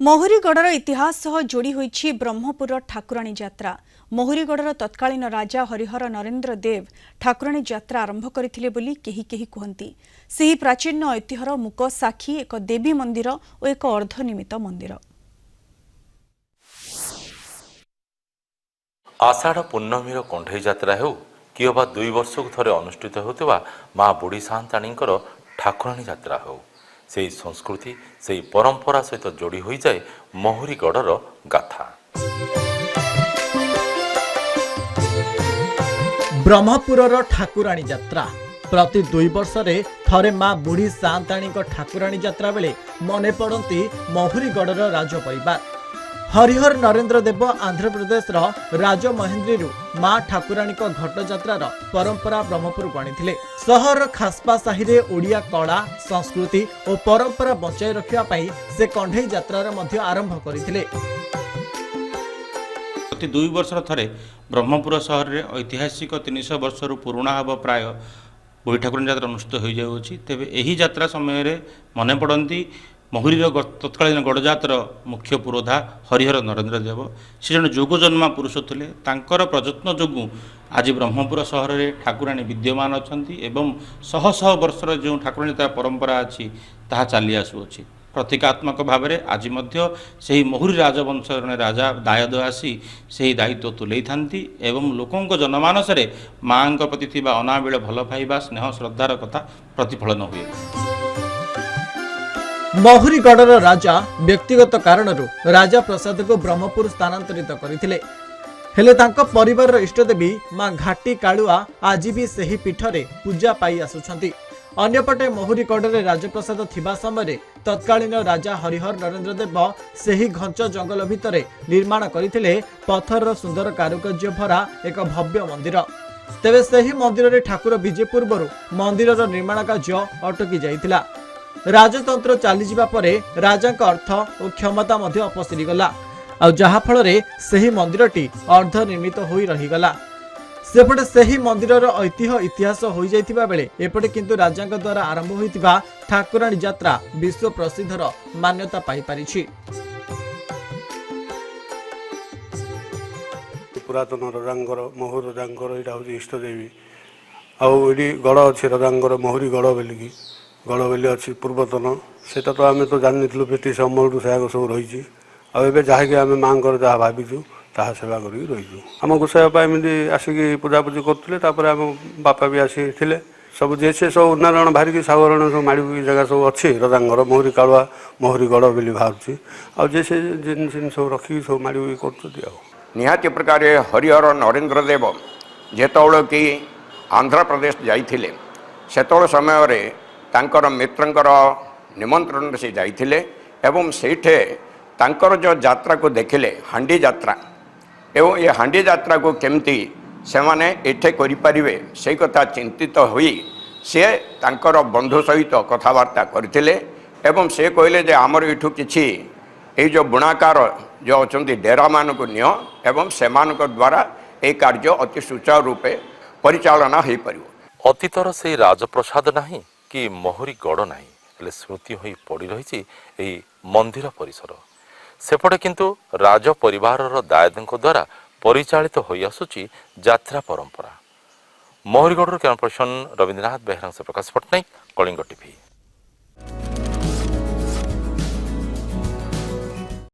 ମହୁରୀଗଡ଼ର ଇତିହାସ ସହ ଯୋଡ଼ି ହୋଇଛି ବ୍ରହ୍ମପୁର ଠାକୁରାଣୀ ଯାତ୍ରା। ମହୁରୀଗଡ଼ର ତତ୍କାଳୀନ ରାଜା ହରିହର ନରେନ୍ଦ୍ର ଦେବ ଠାକୁରାଣୀ ଯାତ୍ରା ଆରମ୍ଭ କରିଥିଲେ ବୋଲି କେହି କେହି କୁହନ୍ତି। ସେହି ପ୍ରାଚୀନ ଐତିହ୍ୟର ମୂକ ସାକ୍ଷୀ ଏକ ଦେବୀ ମନ୍ଦିର ଓ ଏକ ଅର୍ଦ୍ଧନିର୍ମିତ ମନ୍ଦିର। आषाढ़ पूर्णमीर कंढई जात्रा हेउ कि अबा 2 वर्षक थरे अनुष्ठित होउतबा माँ बुढ़ी सान्ताणींकर ठाकुराणी यात्रा हेउ से संस्कृति से परंपरा सहित जोड़ी हो जाए महुरीगढ़र गाथा। ब्रह्मपुरर ठाकुराणी यात्रा प्रति 2 वर्ष थरे माँ बुढ़ी सान्ताणी ठाकुराणी यात्रा बेले मने पड़ती महुरीगढ़र राज परिवार। हरिहर नरेन्द्र देव आंध्र प्रदेश राजमहेन्द्री माँ ठाकुराणी घट यात्रार परंपरा ब्रह्मपुर को आनी सहर खास्पा साहि रे ओडिया कला संस्कृति और परंपरा बचाई रखापी से कंढई यात्रार आरंभ करथिले। प्रति 2 वर्ष थरे ब्रह्मपुर सहर रे ऐतिहासिक 300 वर्ष पुराणा हम प्राय बुढ़ी ठाकुराणी यात्रा अनुष्ठित हो जाऊँगी। तेबे यही यात्रा समय मन पड़ती महुरीर तत्कालीन गड़जातर मुख्य पुरोधा हरिहर नरेन्द्र देव से जन जोग जन्मा पुरुष थे। तांकर प्रयत्न जोगु आज ब्रह्मपुर सहर में ठाकुराणी विद्यमान अच्छा एवं शह शह वर्षर जो ठाकुराणी परंपरा अच्छी ताहा चली आसुअछि। प्रतीकात्मक भाव में आज से महुरी राजवंश राजा दायद आसी से दायित्व तुले एवं लोकों जनमानस माँ प्रति अनाबिल भल पाइबा स्नेह श्रद्धार कथा प्रतिफलन हुए। महुरीगढ़र राजा व्यक्तिगत कारणरू राजा प्रसाद को ब्रह्मपुर स्थानांतरित करथिले। हेले तांको परिवार इष्टदेवी मां घाटी कालुआ आज भी सही पीठरे पूजा पाई आसुछंती। अन्यपटे महुरीगढ़ राजप्रसाद थिबा समय तत्कालीन राजा हरिहर नरेन्द्र देव सही घंच जंगल भितरे निर्माण करथिले पत्थर सुंदर कारुकार्य भरा एक भव्य मंदिर। तेबे सही मंदिर रे ठाकुर विजे पूर्व मंदिरर निर्माण कार्य अटकी जाइतिला। राजतंत्र चली जावा परे राजा अर्थ और क्षमता अपसरी गला जहा फल से मंदिरटी अर्धनिर्मित हो रहीगला। सेपटे सही मंदिरर ऐतिह्य इतिहास हो जाइतिबा बेले एपटे किंतु राजा द्वारा आरंभ होइतिबा ठाकुराणी यात्रा विश्व प्रसिद्धर मान्यता पाई पारिछि। पुरातन रजांगर महुर रजांगर यहाँ हूँ इष्टदेवी आड़ी गड़ अच्छे रजांगर महुरी गड़ बोलिकी गड़ बोली अच्छी पूर्वतन से तो आम तो जानी ब्रिटिश अमल से सब रही जहाँकि आम माँ जहाँ भाविचु ताहा सेवा कर रहीचु। आम गोसाईपा एमती आसिकी पूजापूजी करुले आम बापा भी आसी सब जे से सब नारायण बाहरिकी सागरण सब माड़ी जगह सब अच्छी रजांगर महुरी कालुआ महुरी गड़ बोली बाहर आजे से जिन सब रखिकी सब माड़ी कर निहाती प्रकार हरिहर नरेन्द्र देव जेतोल कि आंध्र प्रदेश जाइथिले सेतोल समय तांकर मित्रंकर निमंत्रण से जाइथिले एवं सेठे तांकर जो यात्रा को देखिले हांडी यात्रा एवं ये हांडी यात्रा को केमती से माने एठे करि परिबे से कथा चिंतित होई से तांकर बंधु सहित कथबार्ता करथिले एवं से कहले जे हमर इठु किछि ए जो बुणाकार जो अछंती डेरा मान को नियो एवं सेमान द्वारा ए कार्य अति सुचारू रूपे परिचालना हो पारिबो। अतीतर से राजप्रसाद नहीं कि महुरीगढ़ नहीं हेले स्मृति होई पड़ी रही यही मंदिर परिसर सेपटे किंतु राज परिवारर दायदों द्वारा परिचालित होई आसुची यात्रा परंपरा। महुरीगढ़ कैमरा पर्सन रविंद्रनाथ बेहरा से प्रकाश पट्टनायक, कलिंग टीवी।